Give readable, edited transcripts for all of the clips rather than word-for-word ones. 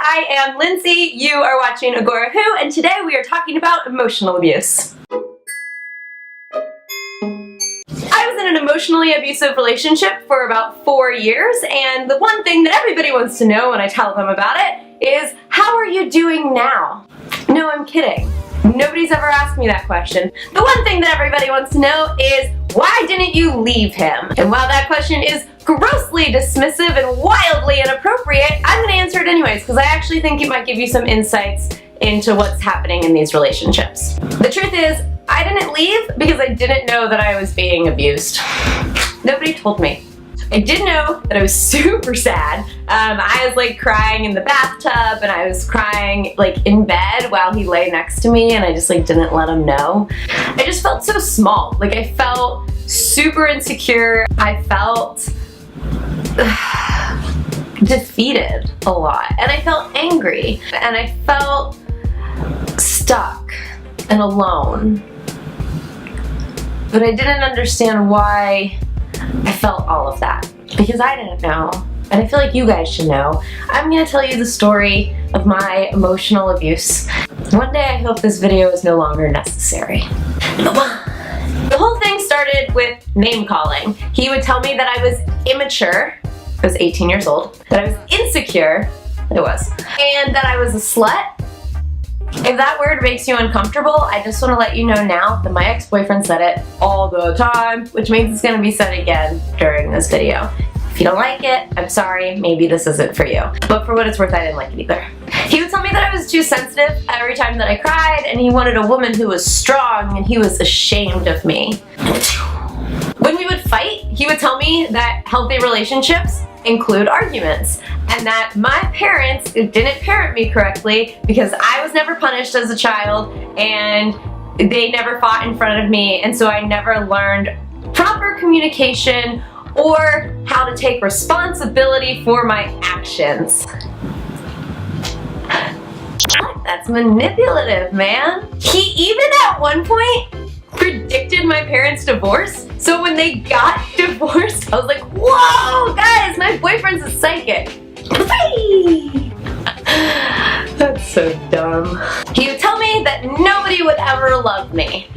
I am Lindsay, you are watching Agora Who, and today we are talking about emotional abuse. I was in an emotionally abusive relationship for about 4 years, and the one thing that everybody wants to know when I tell them about it is, how are you doing now? No, I'm kidding. Nobody's ever asked me that question. The one thing that everybody wants to know is, why didn't you leave him? And while that question is grossly dismissive and wildly inappropriate, I'm gonna answer it anyways, because I actually think it might give you some insights into what's happening in these relationships. The truth is, I didn't leave because I didn't know that I was being abused. Nobody told me. I did know that I was super sad. I was like crying in the bathtub, and I was crying like in bed while he lay next to me, and I just like didn't let him know. I just felt so small. Like I felt super insecure. I felt defeated a lot, and I felt angry, and I felt stuck and alone. But I didn't understand why I felt all of that, because I didn't know, and I feel like you guys should know. I'm gonna tell you the story of my emotional abuse. One day I hope this video is no longer necessary. The whole thing started with name calling. He would tell me that I was immature, I was 18 years old, that I was insecure, I was, and that I was a slut. If that word makes you uncomfortable, I just want to let you know now that my ex-boyfriend said it all the time, which means it's going to be said again during this video. If you don't like it, I'm sorry, maybe this isn't for you. But for what it's worth, I didn't like it either. He would tell me that I was too sensitive every time that I cried, and he wanted a woman who was strong, and he was ashamed of me. When we would fight, he would tell me that healthy relationships include arguments, and that my parents didn't parent me correctly because I was never punished as a child, and they never fought in front of me, and so I never learned proper communication or how to take responsibility for my actions. That's manipulative, man. He even at one point predicted my parents' divorce. So when they got divorced, I was like, whoa, guys, my boyfriend's a psychic. That's so dumb. He would tell me that nobody would ever love me.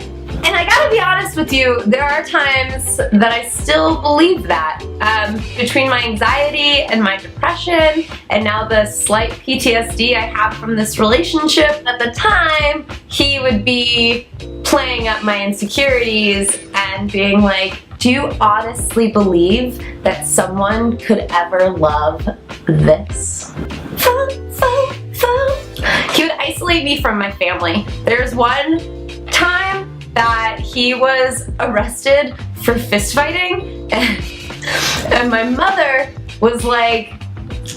And I gotta be honest with you, there are times that I still believe that. Between my anxiety and my depression, and now the slight PTSD I have from this relationship, at the time, he would be playing up my insecurities and being like, do you honestly believe that someone could ever love this? He would isolate me from my family. There's one time that he was arrested for fist fighting, and my mother was like,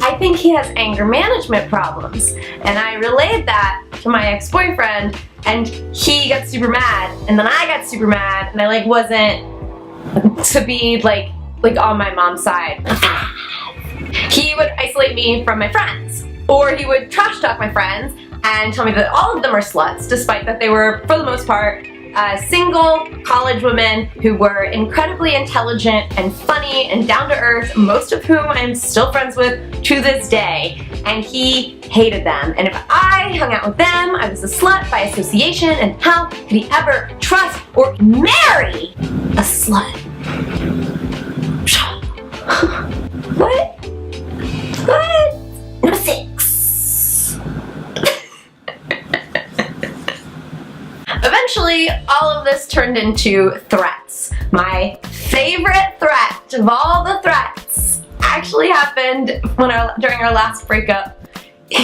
I think he has anger management problems. And I relayed that to my ex-boyfriend, and he got super mad, and then I got super mad, and I like wasn't to be like on my mom's side. He would isolate me from my friends, or he would trash talk my friends and tell me that all of them are sluts, despite that they were, for the most part, single college women who were incredibly intelligent and funny and down to earth, most of whom I'm still friends with to this day, and he hated them. And if I hung out with them, I was a slut by association, and how could he ever trust or marry a slut? What? What? Number 6. Eventually, all of this turned into threats. My favorite threat of all the threats actually happened during our last breakup. So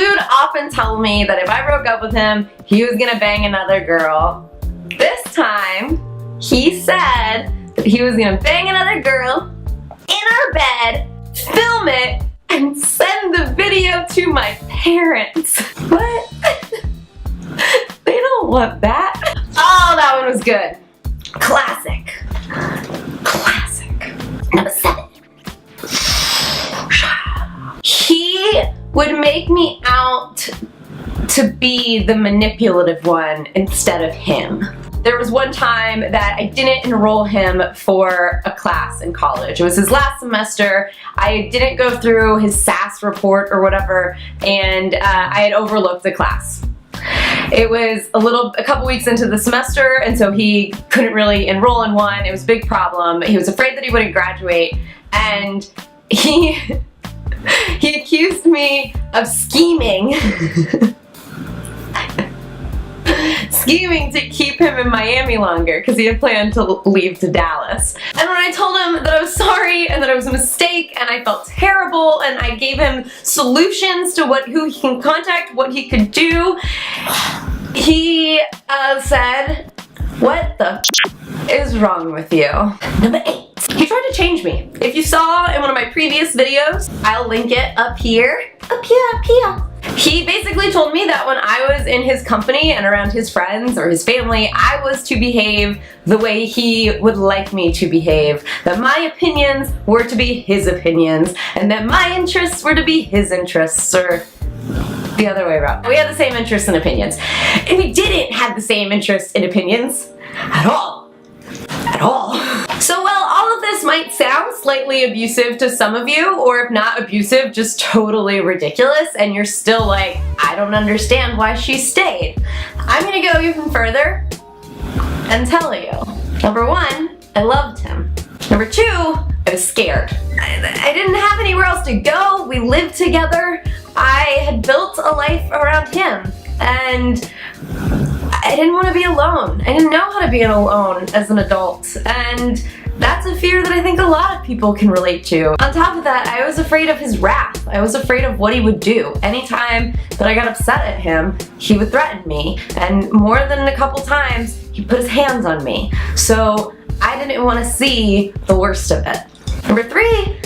he would often tell me that if I broke up with him, he was gonna bang another girl. This time, he said that he was gonna bang another girl in our bed, film it, and send the video to my parents. What? They don't want that. Oh, that one was good. Classic. Classic. Number 7. He would make me out to be the manipulative one instead of him. there was one time that I didn't enroll him for a class in college. It was his last semester. I didn't go through his SAS report or whatever, and I had overlooked the class. It was a couple weeks into the semester, and so he couldn't really enroll in one. It was a big problem. He was afraid that he wouldn't graduate, and he accused me of scheming. Scheming to keep him in Miami longer because he had planned to leave to Dallas. And when I told him that I was sorry and that it was a mistake and I felt terrible and I gave him solutions to who he can contact, what he could do, he said, "What the is wrong with you?" Number 8. He tried to change me. If you saw in one of my previous videos, I'll link it up here. Up here. He basically told me that when I was in his company and around his friends or his family, I was to behave the way he would like me to behave. That my opinions were to be his opinions, and that my interests were to be his interests, or the other way around. We had the same interests and opinions. And we didn't have the same interests and opinions at all. At all. So while all of this might sound slightly abusive to some of you, or if not abusive, just totally ridiculous, and you're still like, I don't understand why she stayed, I'm gonna go even further and tell you. Number 1, I loved him. Number 2, I was scared. I didn't have anywhere else to go. We lived together. I had built a life around him, and I didn't want to be alone. I didn't know how to be alone as an adult, and that's a fear that I think a lot of people can relate to. On top of that, I was afraid of his wrath. I was afraid of what he would do. Anytime that I got upset at him, he would threaten me, and more than a couple times, he put his hands on me. So I didn't want to see the worst of it. Number 3,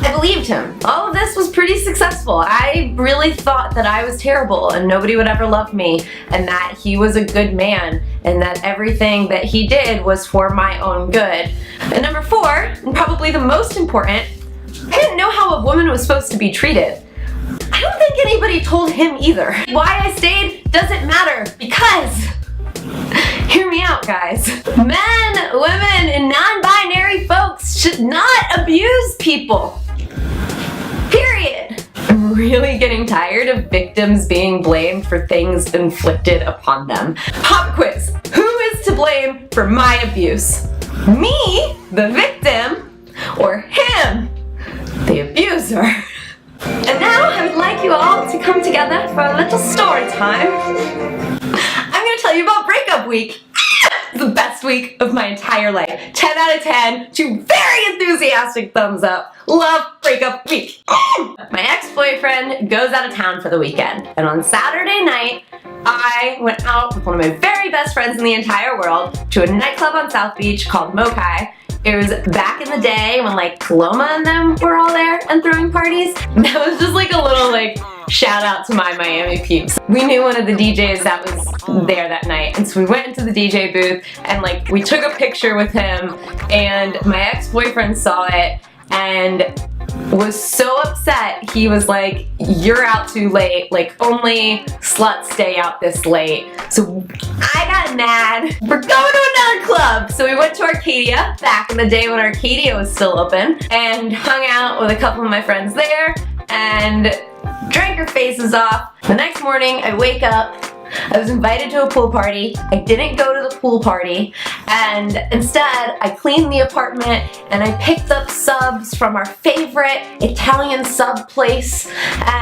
I believed him. All of this was pretty successful. I really thought that I was terrible and nobody would ever love me, and that he was a good man, and that everything that he did was for my own good. And number 4, and probably the most important, I didn't know how a woman was supposed to be treated. I don't think anybody told him either. Why I stayed doesn't matter, because hear me out, guys. Men, women, and non-binary folks should not abuse people. Period. I'm really getting tired of victims being blamed for things inflicted upon them. Pop quiz. Who is to blame for my abuse? Me, the victim, or him, the abuser? And now I would like you all to come together for a little story time. I'm going to tell you about breakup week. The best week of my entire life. 10 out of 10, 2 very enthusiastic thumbs up. Love breakup week. My ex-boyfriend goes out of town for the weekend, and on Saturday night, I went out with one of my very best friends in the entire world to a nightclub on South Beach called Mokai. It was back in the day when like Paloma and them were all there and throwing parties. That was just like a little like shout out to my Miami peeps. We knew one of the DJs that was there that night, and so we went into the DJ booth and like we took a picture with him, and my ex-boyfriend saw it and was so upset. He was like, "You're out too late, like only sluts stay out this late." So I got mad. We're going to another club. So we went to Arcadia back in the day when Arcadia was still open, and hung out with a couple of my friends there and drank our faces off. The next morning I wake up, I was invited to a pool party. I didn't go to the pool party, and instead I cleaned the apartment and I picked up subs from our favorite Italian sub place,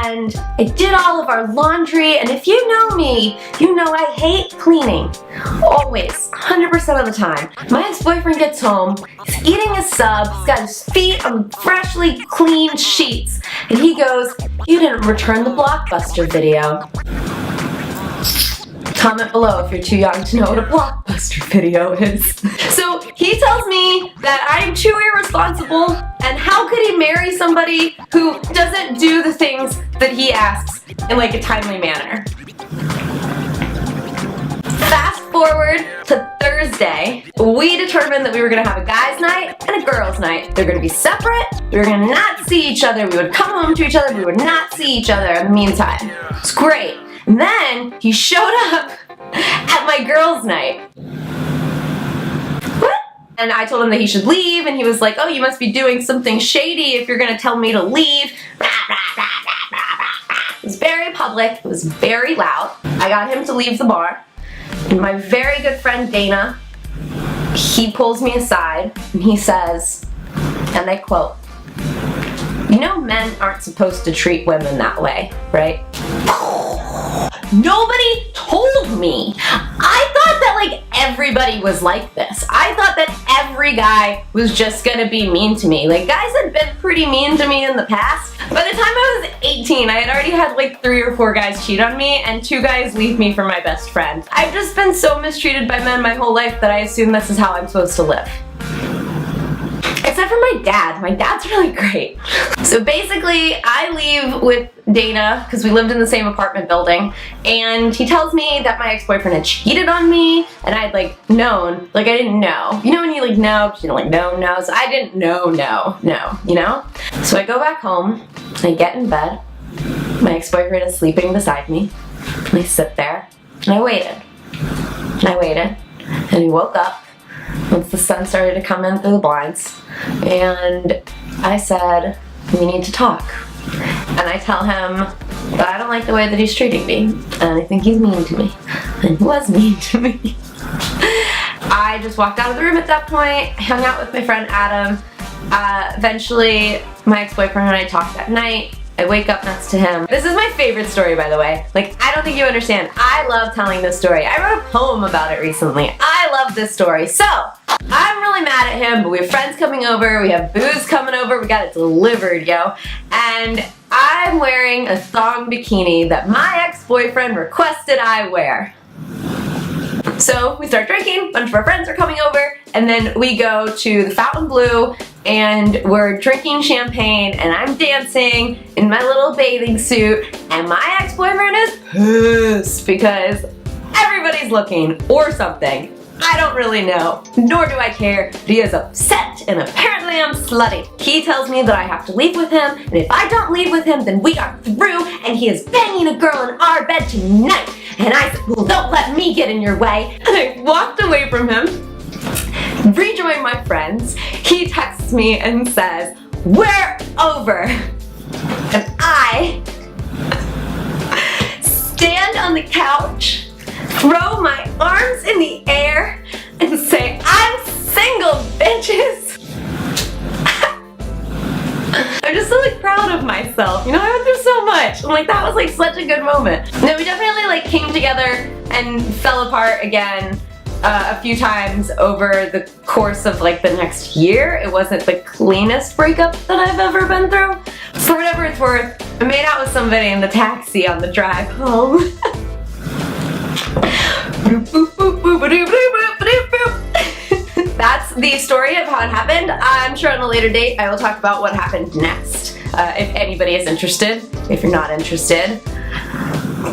and I did all of our laundry. And if you know me, you know I hate cleaning. Always, 100% of the time. My ex-boyfriend gets home, he's eating his sub, he's got his feet on freshly cleaned sheets, and he goes, "You didn't return the Blockbuster video." Comment below if you're too young to know what a Blockbuster video is. So he tells me that I'm too irresponsible, and how could he marry somebody who doesn't do the things that he asks in like a timely manner. Fast forward to Thursday, we determined that we were gonna have a guys' night and a girls' night. They're gonna be separate, we were gonna not see each other, we would come home to each other, we would not see each other in the meantime. It's great. And then he showed up at my girls' night. And I told him that he should leave, and he was like, oh, you must be doing something shady if you're gonna tell me to leave. It was very public, it was very loud. I got him to leave the bar, and my very good friend Dana, he pulls me aside, and he says, and I quote, "You know men aren't supposed to treat women that way, right?" Nobody told me. I thought that like everybody was like this. I thought that every guy was just gonna be mean to me. Like guys had been pretty mean to me in the past. By the time I was 18, I had already had like 3 or 4 guys cheat on me and 2 guys leave me for my best friend. I've just been so mistreated by men my whole life that I assume this is how I'm supposed to live. Except for my dad. My dad's really great. So basically, I leave with Dana, because we lived in the same apartment building, and he tells me that my ex-boyfriend had cheated on me, and I'd like known, like I didn't know. You know when you like know, but you don't like know, so I didn't know, you know? So I go back home, I get in bed, my ex-boyfriend is sleeping beside me, and I sit there, and I waited, and he woke up once the sun started to come in through the blinds, and I said, we need to talk. And I tell him that I don't like the way that he's treating me, and I think he's mean to me, and he was mean to me. I just walked out of the room at that point, hung out with my friend Adam. Eventually, my ex-boyfriend and I talked that night. I wake up next to him. This is my favorite story, by the way. Like, I don't think you understand. I love telling this story. I wrote a poem about it recently. I love this story. So, I'm really mad at him, but we have friends coming over, we have booze coming over, we got it delivered, yo. And I'm wearing a thong bikini that my ex-boyfriend requested I wear. So we start drinking, a bunch of our friends are coming over, and then we go to the Fontainebleau, and we're drinking champagne, and I'm dancing in my little bathing suit, and my ex-boyfriend is pissed because everybody's looking, or something. I don't really know, nor do I care, but he is upset, and apparently I'm slutty. He tells me that I have to leave with him, and if I don't leave with him, then we are through, and he is banging a girl in our bed tonight. And I said, well, don't let me get in your way. And I walked away from him, rejoined my friends. He texts me and says, we're over. And I stand on the couch, throw my arms in the air, and say, I'm single, bitches. I'm just so like proud of myself. You know, I went through so much. I'm like, that was like such a good moment. No, we definitely like came together and fell apart again a few times over the course of like the next year. It wasn't the cleanest breakup that I've ever been through. For whatever it's worth, I made out with somebody in the taxi on the drive home. That's the story of how it happened. I'm sure on a later date I will talk about what happened next. If anybody is interested. If you're not interested,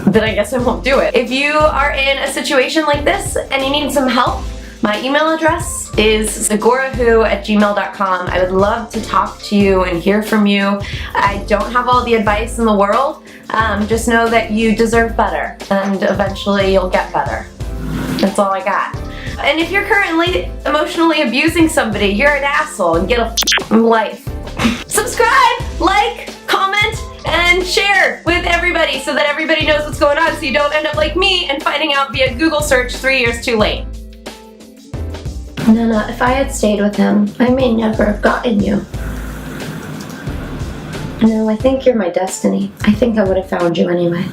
then I guess I won't do it. If you are in a situation like this and you need some help, my email address is zagorahoo@gmail.com. I would love to talk to you and hear from you. I don't have all the advice in the world. Just know that you deserve better, and eventually you'll get better. That's all I got. And if you're currently emotionally abusing somebody, you're an asshole and get a f***ing life. Subscribe, like, comment, and share with everybody so that everybody knows what's going on so you don't end up like me and finding out via Google search 3 years too late. Nana, if I had stayed with him, I may never have gotten you. No, I think you're my destiny. I think I would have found you anyway.